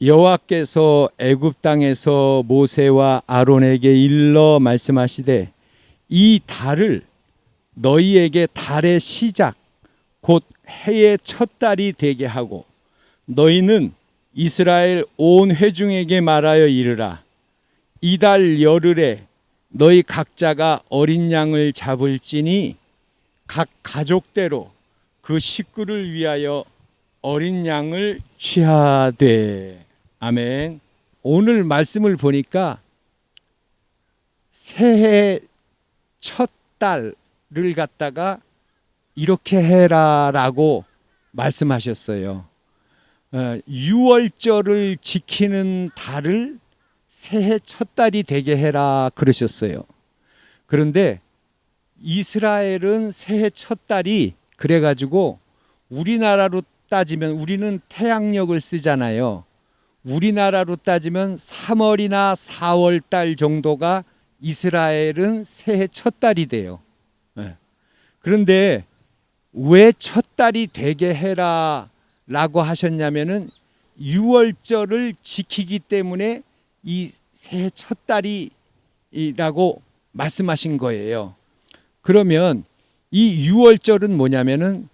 여호와께서 애굽 땅에서 모세와 아론에게 일러 말씀하시되 이 달을 너희에게 달의 시작 곧 해의 첫 달이 되게 하고 너희는 이스라엘 온 회중에게 말하여 이르라. 이달 열흘에 너희 각자가 어린 양을 잡을지니 각 가족대로 그 식구를 위하여 어린 양을 취하되. 아멘. 오늘 말씀을 보니까 새해 첫 달을 갖다가 이렇게 해라라고 말씀하셨어요. 6월절을 지키는 달을 새해 첫 달이 되게 해라 그러셨어요. 그런데 이스라엘은 새해 첫 달이 그래가지고 우리나라로 따지면 우리는 태양력을 쓰잖아요. 우리나라로 따지면 3월이나 4월 달 정도가 이스라엘은 새해 첫 달이 돼요. 그런데 왜 첫 달이 되게 해라 라고 하셨냐면은 6월절을 지키기 때문에 이 새해 첫 달이라고 말씀하신 거예요. 그러면 이 6월절은 뭐냐면은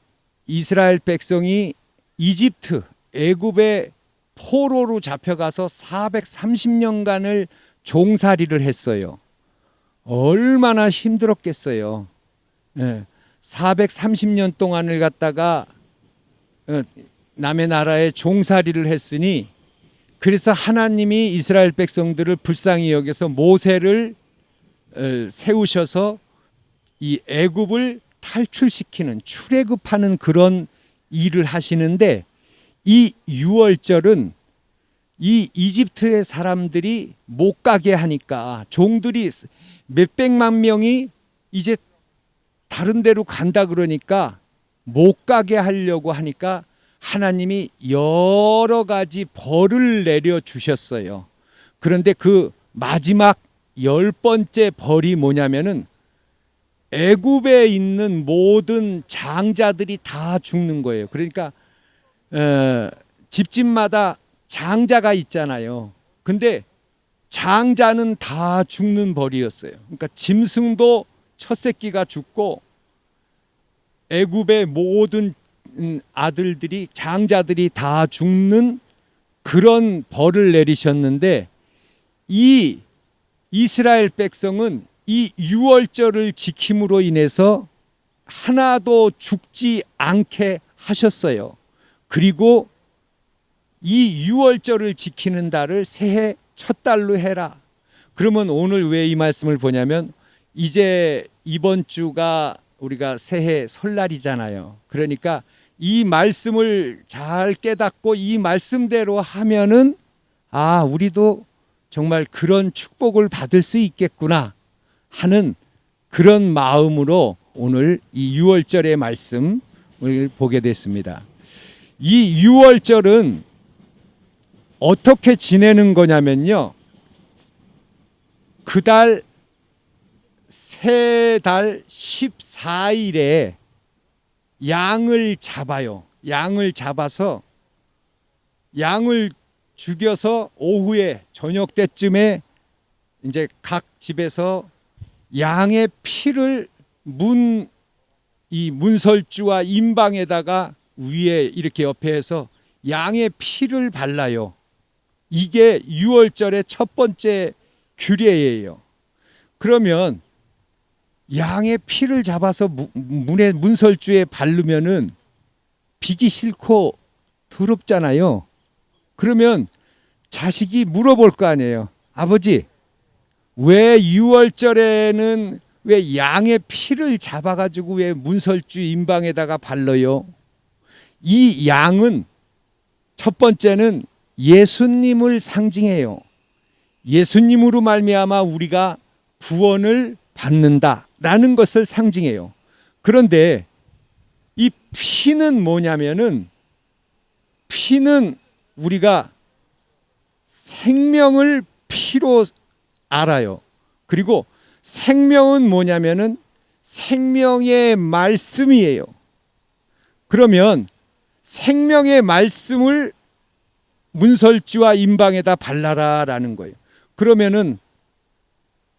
이스라엘 백성이 이집트 애굽의 포로로 잡혀가서 430년간을 종살이를 했어요. 얼마나 힘들었겠어요. 430년 동안을 갖다가 남의 나라에 종살이를 했으니 그래서 하나님이 이스라엘 백성들을 불쌍히 여겨서 모세를 세우셔서 이 애굽을 탈출시키는 출애굽하는 그런 일을 하시는데 이 6월절은 이 이집트의 사람들이 못 가게 하니까 종들이 몇백만 명이 이제 다른 데로 간다 그러니까 못 가게 하려고 하니까 하나님이 여러 가지 벌을 내려 주셨어요. 그런데 그 마지막 10번째 벌이 뭐냐면은 애굽에 있는 모든 장자들이 다 죽는 거예요. 그러니까 집집마다 장자가 있잖아요. 근데 장자는 다 죽는 벌이었어요. 그러니까 짐승도 첫 새끼가 죽고 애굽의 모든 아들들이 장자들이 다 죽는 그런 벌을 내리셨는데 이 이스라엘 백성은 이 6월절을 지킴으로 인해서 하나도 죽지 않게 하셨어요. 그리고 이 6월절을 지키는 달을 새해 첫 달로 해라. 그러면 오늘 왜 이 말씀을 보냐면 이제 이번 주가 우리가 새해 설날이잖아요. 그러니까 이 말씀을 잘 깨닫고 이 말씀대로 하면은 우리도 정말 그런 축복을 받을 수 있겠구나 하는 그런 마음으로 오늘 이 6월절의 말씀을 보게 됐습니다. 이 6월절은 어떻게 지내는 거냐면요. 그달 세 달 14일에 양을 잡아요. 양을 잡아서 양을 죽여서 오후에 저녁 때쯤에 이제 각 집에서 양의 피를 이 문설주와 임방에다가 위에 이렇게 옆에 해서 양의 피를 발라요. 이게 6월절의 첫 번째 규례예요. 그러면 양의 피를 잡아서 문설주에 바르면은 비기 싫고 더럽잖아요. 그러면 자식이 물어볼 거 아니에요. 아버지, 왜 6월절에는 왜 양의 피를 잡아가지고 왜 문설주 임방에다가 발라요? 이 양은 첫 번째는 예수님을 상징해요. 예수님으로 말미암아 우리가 구원을 받는다라는 것을 상징해요. 그런데 이 피는 뭐냐면은 피는 우리가 생명을 피로 알아요. 그리고 생명은 뭐냐면은 생명의 말씀이에요. 그러면 생명의 말씀을 문설주와 임방에다 발라라라는 거예요. 그러면은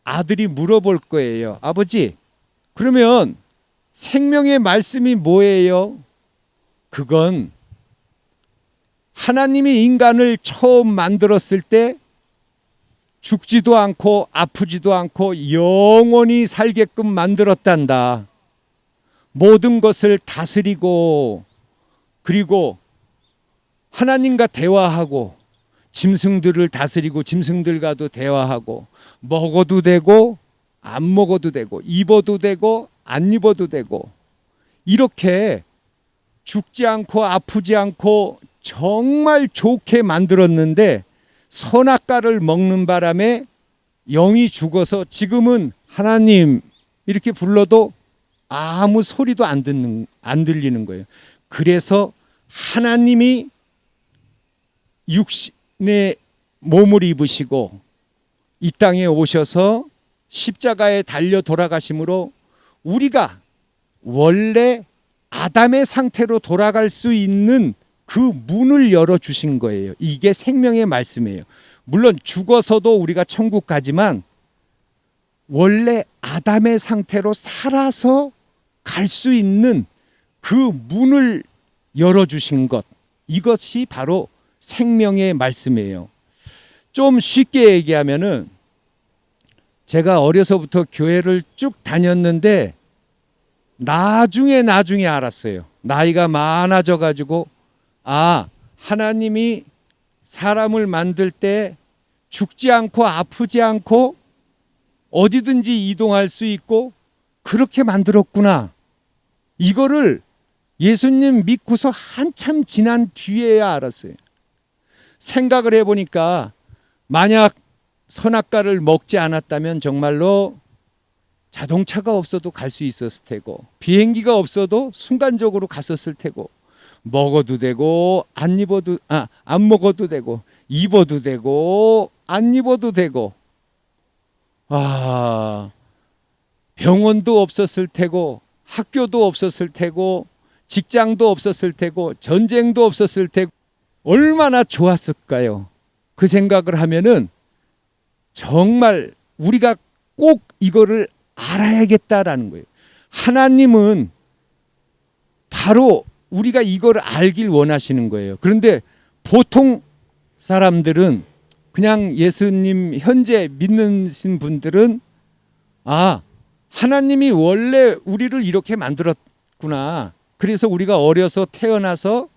아들이 물어볼 거예요. 아버지, 그러면 생명의 말씀이 뭐예요? 그건 하나님이 인간을 처음 만들었을 때 죽지도 않고 아프지도 않고 영원히 살게끔 만들었단다. 모든 것을 다스리고 그리고 하나님과 대화하고 짐승들을 다스리고 짐승들과도 대화하고 먹어도 되고 안 먹어도 되고 입어도 되고 안 입어도 되고 이렇게 죽지 않고 아프지 않고 정말 좋게 만들었는데 선악과를 먹는 바람에 영이 죽어서 지금은 하나님 이렇게 불러도 아무 소리도 안 들리는 거예요. 그래서 하나님이 육신의 몸을 입으시고 이 땅에 오셔서 십자가에 달려 돌아가심으로 우리가 원래 아담의 상태로 돌아갈 수 있는 그 문을 열어주신 거예요. 이게 생명의 말씀이에요. 물론 죽어서도 우리가 천국 가지만 원래 아담의 상태로 살아서 갈 수 있는 그 문을 열어주신 것, 이것이 바로 생명의 말씀이에요. 좀 쉽게 얘기하면은 제가 어려서부터 교회를 쭉 다녔는데 나중에 알았어요. 나이가 많아져 가지고 하나님이 사람을 만들 때 죽지 않고 아프지 않고 어디든지 이동할 수 있고 그렇게 만들었구나. 이거를 예수님 믿고서 한참 지난 뒤에야 알았어요. 생각을 해보니까 만약 선악과를 먹지 않았다면 정말로 자동차가 없어도 갈 수 있었을 테고 비행기가 없어도 순간적으로 갔었을 테고 먹어도 되고 안 먹어도 되고 입어도 되고 안 입어도 되고 병원도 없었을 테고 학교도 없었을 테고 직장도 없었을 테고 전쟁도 없었을 테고 얼마나 좋았을까요? 그 생각을 하면은 정말 우리가 꼭 이거를 알아야겠다라는 거예요. 하나님은 바로 우리가 이걸 알길 원하시는 거예요. 그런데 보통 사람들은 그냥 예수님 현재 믿는 분들은 하나님이 원래 우리를 이렇게 만들었구나. 그래서 우리가 어려서 태어나서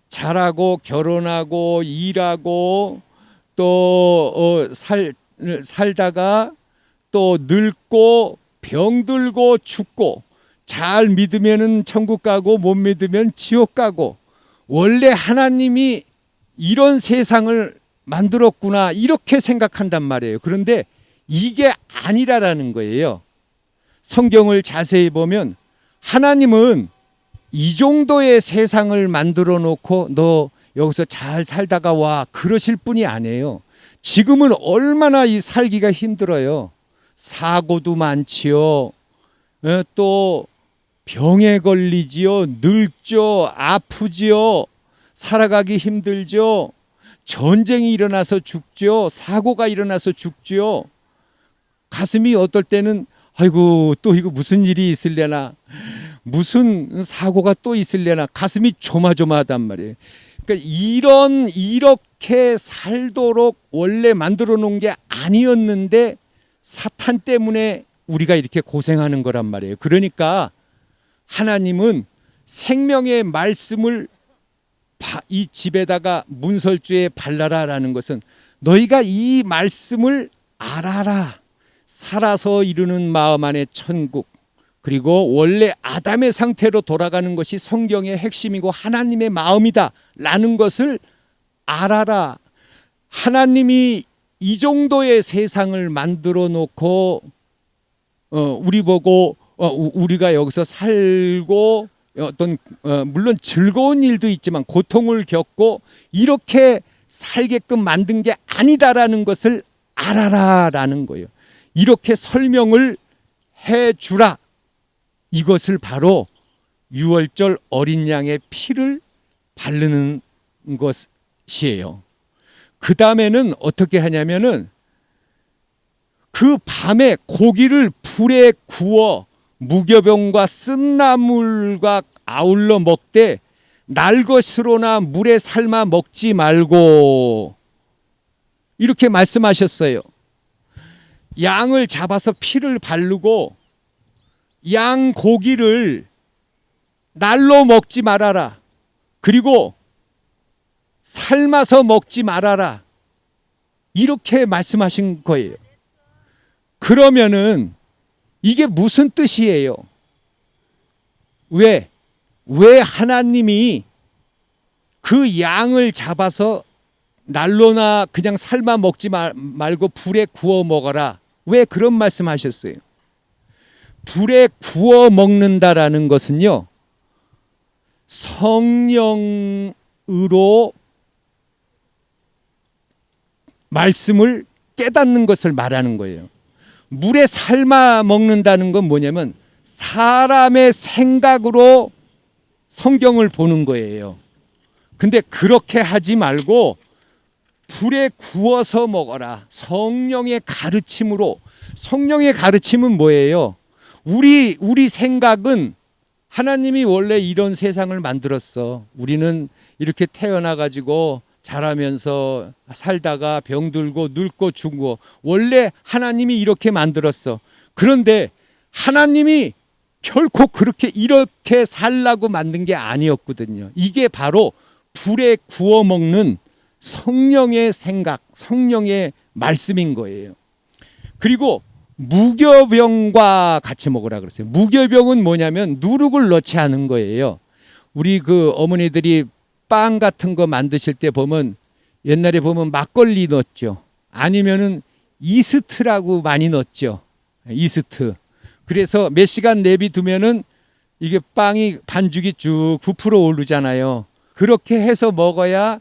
자라고 결혼하고 일하고 또 살다가 또 늙고 병들고 죽고 잘 믿으면은 천국 가고 못 믿으면 지옥 가고 원래 하나님이 이런 세상을 만들었구나 이렇게 생각한단 말이에요. 그런데 이게 아니라라는 거예요. 성경을 자세히 보면 하나님은 이 정도의 세상을 만들어 놓고 너 여기서 잘 살다가 와 그러실 분이 아니에요. 지금은 얼마나 이 살기가 힘들어요. 사고도 많지요. 또 병에 걸리지요. 늙죠. 아프지요. 살아가기 힘들죠. 전쟁이 일어나서 죽죠. 사고가 일어나서 죽죠. 가슴이 어떨 때는 아이고 또 이거 무슨 일이 있을려나 무슨 사고가 또 있을려나 가슴이 조마조마하단 말이에요. 그러니까 이렇게 살도록 원래 만들어 놓은 게 아니었는데 사탄 때문에 우리가 이렇게 고생하는 거란 말이에요. 그러니까 하나님은 생명의 말씀을 이 집에다가 문설주에 발라라라는 것은 너희가 이 말씀을 알아라. 살아서 이루는 마음 안에 천국 그리고 원래 아담의 상태로 돌아가는 것이 성경의 핵심이고 하나님의 마음이다 라는 것을 알아라. 하나님이 이 정도의 세상을 만들어 놓고 우리 보고 우리가 여기서 살고 어떤 물론 즐거운 일도 있지만 고통을 겪고 이렇게 살게끔 만든 게 아니다라는 것을 알아라라는 거예요. 이렇게 설명을 해주라. 이것을 바로 유월절 어린 양의 피를 바르는 것이에요. 그 다음에는 어떻게 하냐면은 그 밤에 고기를 불에 구워 무교병과 쓴나물과 아울러 먹되 날 것으로나 물에 삶아 먹지 말고, 이렇게 말씀하셨어요. 양을 잡아서 피를 바르고 양 고기를 날로 먹지 말아라. 그리고 삶아서 먹지 말아라. 이렇게 말씀하신 거예요. 그러면은 이게 무슨 뜻이에요? 왜 하나님이 그 양을 잡아서 날로나 그냥 삶아 먹지 말고 불에 구워 먹어라. 왜 그런 말씀 하셨어요? 불에 구워 먹는다라는 것은요, 성령으로 말씀을 깨닫는 것을 말하는 거예요. 물에 삶아 먹는다는 건 뭐냐면 사람의 생각으로 성경을 보는 거예요. 근데 그렇게 하지 말고 불에 구워서 먹어라. 성령의 가르침으로. 성령의 가르침은 뭐예요? 우리 생각은 하나님이 원래 이런 세상을 만들었어. 우리는 이렇게 태어나 가지고 자라면서 살다가 병들고 늙고 죽고, 원래 하나님이 이렇게 만들었어. 그런데 하나님이 결코 이렇게 살라고 만든 게 아니었거든요. 이게 바로 불에 구워 먹는 성령의 생각, 성령의 말씀인 거예요. 그리고 무교병과 같이 먹으라 그랬어요. 무교병은 뭐냐면 누룩을 넣지 않은 거예요. 우리 그 어머니들이 빵 같은 거 만드실 때 보면, 옛날에 보면 막걸리 넣었죠. 아니면은 이스트라고 많이 넣었죠. 이스트. 그래서 몇 시간 내비두면은 이게 빵이 반죽이 쭉 부풀어 오르잖아요. 그렇게 해서 먹어야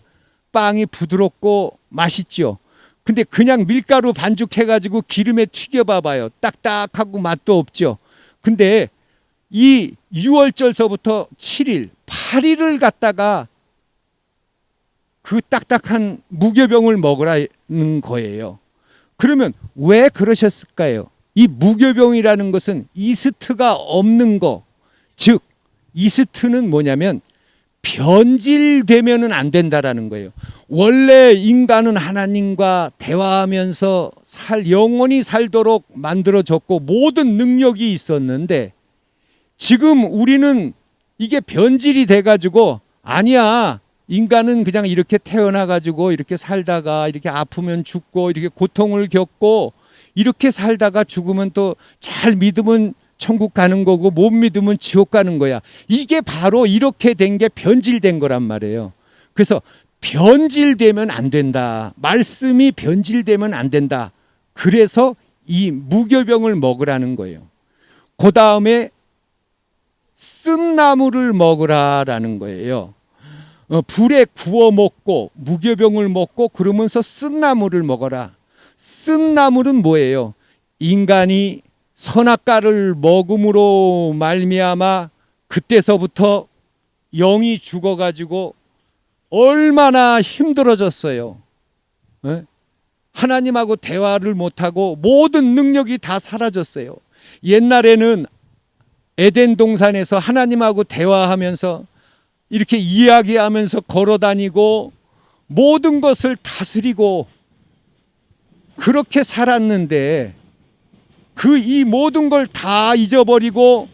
빵이 부드럽고 맛있죠. 근데 그냥 밀가루 반죽해가지고 기름에 튀겨봐봐요. 딱딱하고 맛도 없죠. 근데 이 6월절서부터 7일, 8일을 갖다가 그 딱딱한 무교병을 먹으라는 거예요. 그러면 왜 그러셨을까요? 이 무교병이라는 것은 이스트가 없는 거, 즉 이스트는 뭐냐면 변질되면은 안 된다라는 거예요. 원래 인간은 하나님과 대화하면서 영원히 살도록 만들어졌고 모든 능력이 있었는데, 지금 우리는 이게 변질이 돼가지고, 아니야, 인간은 그냥 이렇게 태어나가지고 이렇게 살다가 이렇게 아프면 죽고 이렇게 고통을 겪고 이렇게 살다가 죽으면 또 잘 믿으면 천국 가는 거고 못 믿으면 지옥 가는 거야. 이게 바로 이렇게 된 게 변질된 거란 말이에요. 그래서 변질되면 안 된다. 말씀이 변질되면 안 된다. 그래서 이 무교병을 먹으라는 거예요. 그 다음에 쓴 나물을 먹으라라는 거예요. 불에 구워 먹고 무교병을 먹고 그러면서 쓴 나물을 먹어라. 쓴 나물은 뭐예요? 인간이 선악과를 먹음으로 말미암아 그때서부터 영이 죽어가지고 얼마나 힘들어졌어요. 하나님하고 대화를 못하고 모든 능력이 다 사라졌어요. 옛날에는 에덴 동산에서 하나님하고 대화하면서 이렇게 이야기하면서 걸어다니고 모든 것을 다스리고 그렇게 살았는데, 이 모든 걸 다 잊어버리고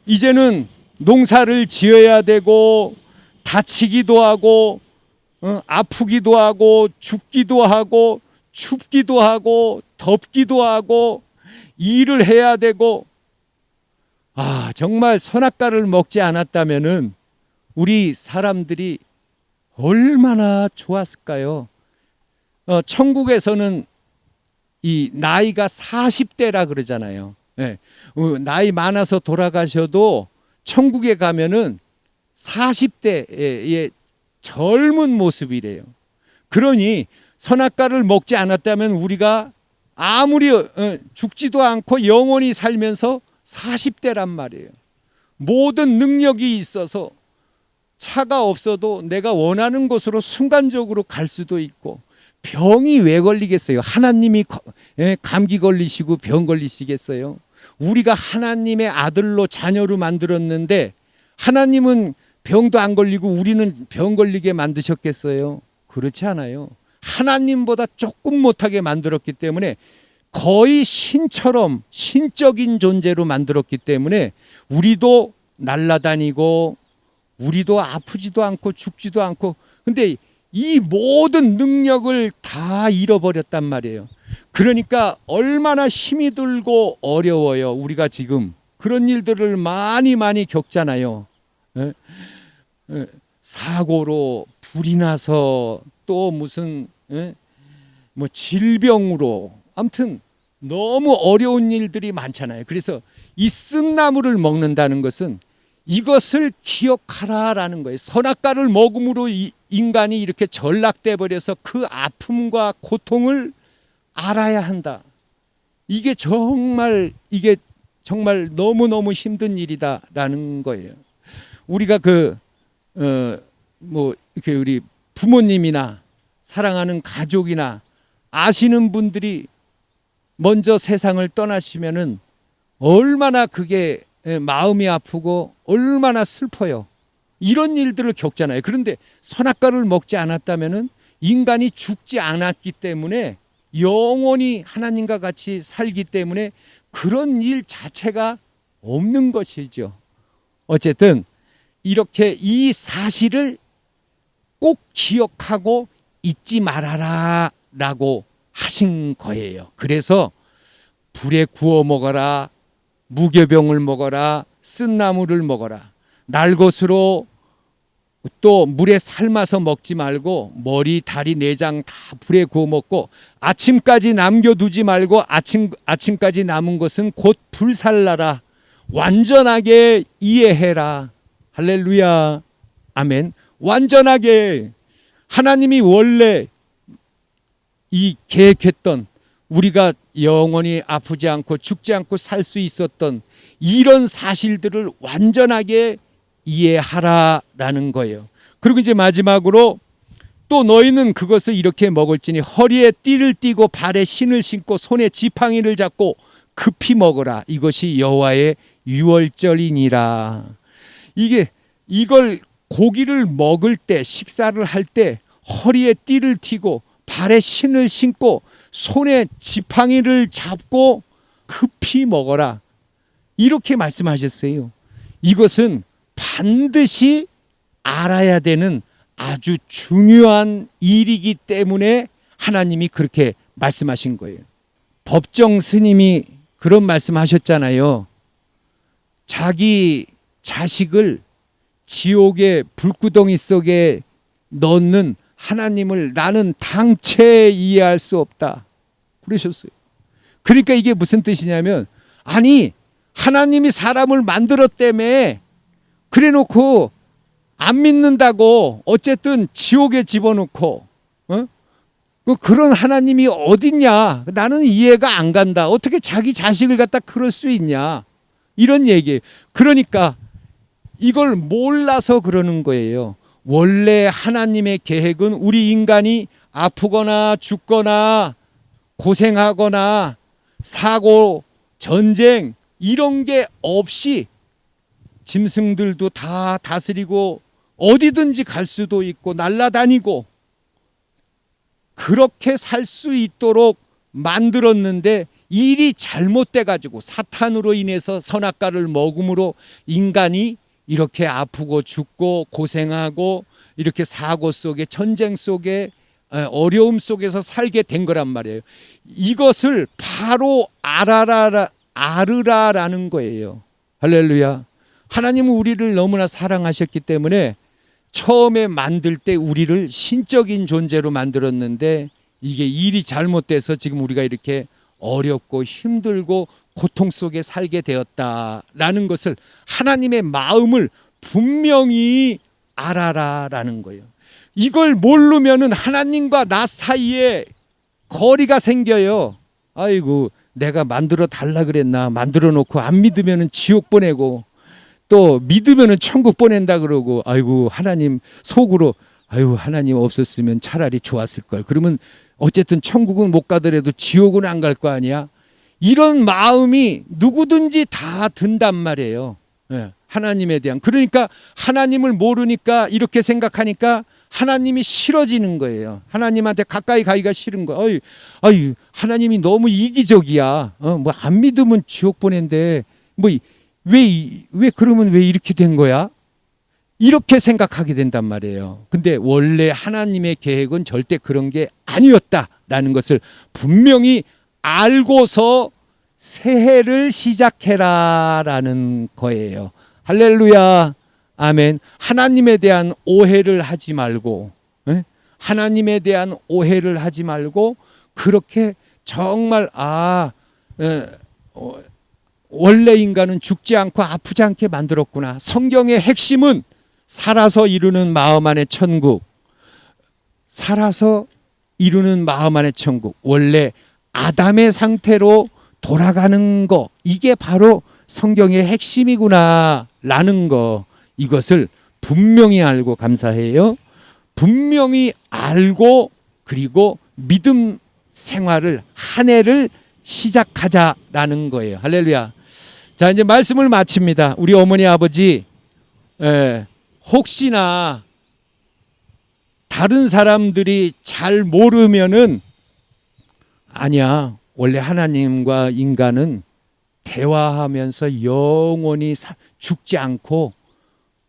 이제는 농사를 지어야 되고 다치기도 하고 아프기도 하고 죽기도 하고 춥기도 하고 덥기도 하고 일을 해야 되고, 정말 선악과를 먹지 않았다면은 우리 사람들이 얼마나 좋았을까요? 천국에서는 이 나이가 40대라 그러잖아요. 네. 나이 많아서 돌아가셔도 천국에 가면은 40대의 젊은 모습이래요. 그러니 선악과를 먹지 않았다면 우리가 아무리 죽지도 않고 영원히 살면서 40대란 말이에요. 모든 능력이 있어서 차가 없어도 내가 원하는 곳으로 순간적으로 갈 수도 있고, 병이 왜 걸리겠어요? 하나님이 감기 걸리시고 병 걸리시겠어요? 우리가 하나님의 아들로 자녀로 만들었는데 하나님은 병도 안 걸리고 우리는 병 걸리게 만드셨겠어요? 그렇지 않아요. 하나님보다 조금 못하게 만들었기 때문에 거의 신처럼 신적인 존재로 만들었기 때문에 우리도 날아다니고 우리도 아프지도 않고 죽지도 않고, 근데 이 모든 능력을 다 잃어버렸단 말이에요. 그러니까 얼마나 힘이 들고 어려워요. 우리가 지금 그런 일들을 많이 겪잖아요. 사고로 불이 나서 또 무슨 뭐 질병으로, 아무튼 너무 어려운 일들이 많잖아요. 그래서 이 쓴나물을 먹는다는 것은 이것을 기억하라라는 거예요. 선악과를 먹음으로 인간이 이렇게 전락돼 버려서 그 아픔과 고통을 알아야 한다. 이게 정말 너무너무 힘든 일이다라는 거예요. 우리가 이렇게 우리 부모님이나 사랑하는 가족이나 아시는 분들이 먼저 세상을 떠나시면은 얼마나 그게 마음이 아프고 얼마나 슬퍼요. 이런 일들을 겪잖아요. 그런데 선악과를 먹지 않았다면은 인간이 죽지 않았기 때문에 영원히 하나님과 같이 살기 때문에 그런 일 자체가 없는 것이죠. 어쨌든 이렇게 이 사실을 꼭 기억하고 잊지 말아라 라고 하신 거예요. 그래서 불에 구워 먹어라, 무교병을 먹어라, 쓴나물을 먹어라, 날것으로 또 물에 삶아서 먹지 말고 머리, 다리, 내장 다 불에 구워 먹고 아침까지 남겨두지 말고 아침까지 남은 것은 곧 불살라라. 완전하게 이해해라. 할렐루야. 아멘. 완전하게 하나님이 원래 이 계획했던 우리가 영원히 아프지 않고 죽지 않고 살 수 있었던 이런 사실들을 완전하게 이해하라라는 거예요. 그리고 이제 마지막으로 또 너희는 그것을 이렇게 먹을지니 허리에 띠를 띠고 발에 신을 신고 손에 지팡이를 잡고 급히 먹어라. 이것이 여호와의 유월절이니라. 이걸 고기를 먹을 때, 식사를 할 때 허리에 띠를 띠고 발에 신을 신고 손에 지팡이를 잡고 급히 먹어라. 이렇게 말씀하셨어요. 이것은 반드시 알아야 되는 아주 중요한 일이기 때문에 하나님이 그렇게 말씀하신 거예요. 법정 스님이 그런 말씀하셨잖아요. 자기 자식을 지옥의 불구덩이 속에 넣는 하나님을 나는 당체 이해할 수 없다. 그러셨어요. 그러니까 이게 무슨 뜻이냐면, 아니 하나님이 사람을 만들었다며 그래 놓고 안 믿는다고 어쨌든 지옥에 집어넣고 그런 하나님이 어딨냐, 나는 이해가 안 간다. 어떻게 자기 자식을 갖다 그럴 수 있냐, 이런 얘기예요. 그러니까 이걸 몰라서 그러는 거예요. 원래 하나님의 계획은 우리 인간이 아프거나 죽거나 고생하거나 사고, 전쟁 이런 게 없이 짐승들도 다 다스리고 어디든지 갈 수도 있고 날아다니고 그렇게 살 수 있도록 만들었는데 일이 잘못돼 가지고 사탄으로 인해서 선악과를 먹음으로 인간이 이렇게 아프고 죽고 고생하고 이렇게 사고 속에 전쟁 속에 어려움 속에서 살게 된 거란 말이에요. 이것을 바로 알으라라는 거예요. 할렐루야. 하나님은 우리를 너무나 사랑하셨기 때문에 처음에 만들 때 우리를 신적인 존재로 만들었는데 이게 일이 잘못돼서 지금 우리가 이렇게 어렵고 힘들고 고통 속에 살게 되었다라는 것을 하나님의 마음을 분명히 알아라라는 거예요. 이걸 모르면은 하나님과 나 사이에 거리가 생겨요. 아이고 내가 만들어 달라 그랬나, 만들어 놓고 안 믿으면은 지옥 보내고 또 믿으면은 천국 보낸다 그러고, 아이고 하나님 속으로 아유, 하나님 없었으면 차라리 좋았을 걸. 그러면 어쨌든 천국은 못 가더라도 지옥은 안 갈 거 아니야. 이런 마음이 누구든지 다 든단 말이에요. 예, 하나님에 대한. 그러니까 하나님을 모르니까 이렇게 생각하니까 하나님이 싫어지는 거예요. 하나님한테 가까이 가기가 싫은 거예요. 어이, 하나님이 너무 이기적이야. 뭐 안 믿으면 지옥 보낸대. 뭐 왜 그러면 왜 이렇게 된 거야? 이렇게 생각하게 된단 말이에요. 근데 원래 하나님의 계획은 절대 그런 게 아니었다라는 것을 분명히 알고서 새해를 시작해라라는 거예요. 할렐루야. 아멘. 하나님에 대한 오해를 하지 말고, 하나님에 대한 오해를 하지 말고, 그렇게 정말 원래 인간은 죽지 않고 아프지 않게 만들었구나. 성경의 핵심은 살아서 이루는 마음 안의 천국, 살아서 이루는 마음 안의 천국, 원래 아담의 상태로 돌아가는 거, 이게 바로 성경의 핵심이구나라는 거, 이것을 분명히 알고 감사해요. 분명히 알고 그리고 믿음 생활을 한 해를 시작하자라는 거예요. 할렐루야. 자, 이제 말씀을 마칩니다. 우리 어머니 아버지 혹시나 다른 사람들이 잘 모르면은 아니야. 원래 하나님과 인간은 대화하면서 영원히 죽지 않고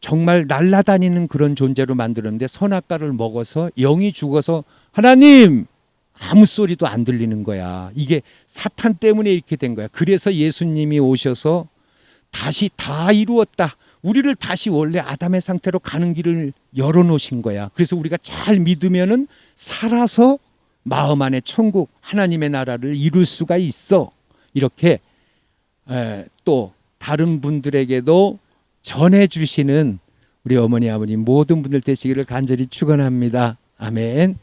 정말 날아다니는 그런 존재로 만들었는데 선악과를 먹어서 영이 죽어서 하나님 아무 소리도 안 들리는 거야. 이게 사탄 때문에 이렇게 된 거야. 그래서 예수님이 오셔서 다시 다 이루었다. 우리를 다시 원래 아담의 상태로 가는 길을 열어놓으신 거야. 그래서 우리가 잘 믿으면은 살아서 마음 안에 천국 하나님의 나라를 이룰 수가 있어. 이렇게 또 다른 분들에게도 전해주시는 우리 어머니 아버님 모든 분들 되시기를 간절히 축원합니다. 아멘.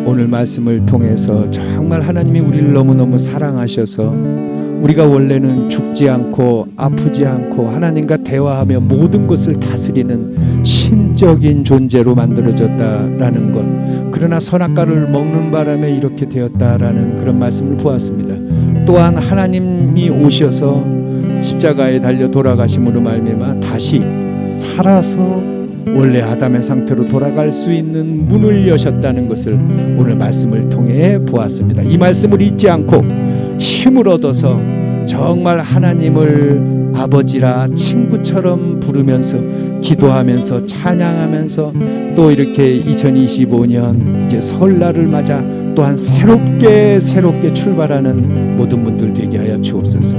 오늘 말씀을 통해서 정말 하나님이 우리를 너무너무 사랑하셔서 우리가 원래는 죽지 않고 아프지 않고 하나님과 대화하며 모든 것을 다스리는 신적인 존재로 만들어졌다라는 것, 그러나 선악과를 먹는 바람에 이렇게 되었다라는 그런 말씀을 보았습니다. 또한 하나님이 오셔서 십자가에 달려 돌아가심으로 말미암아 다시 살아서 원래 아담의 상태로 돌아갈 수 있는 문을 여셨다는 것을 오늘 말씀을 통해 보았습니다. 이 말씀을 잊지 않고 힘을 얻어서 정말 하나님을 아버지라 친구처럼 부르면서 기도하면서 찬양하면서 또 이렇게 2025년 이제 설날을 맞아 또한 새롭게 출발하는 모든 분들 되게 하여 주옵소서.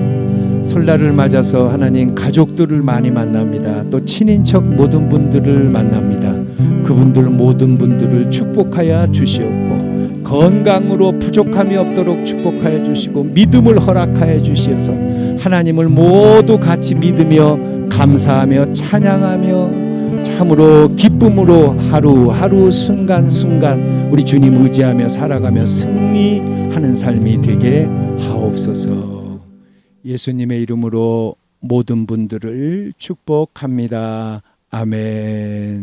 설날을 맞아서 하나님 가족들을 많이 만납니다. 또 친인척 모든 분들을 만납니다. 그분들 모든 분들을 축복하여 주시옵고 건강으로 부족함이 없도록 축복하여 주시고 믿음을 허락하여 주시어서 하나님을 모두 같이 믿으며 감사하며 찬양하며 참으로 기쁨으로 하루하루 순간순간 우리 주님 의지하며 살아가며 승리하는 삶이 되게 하옵소서. 예수님의 이름으로 모든 분들을 축복합니다. 아멘.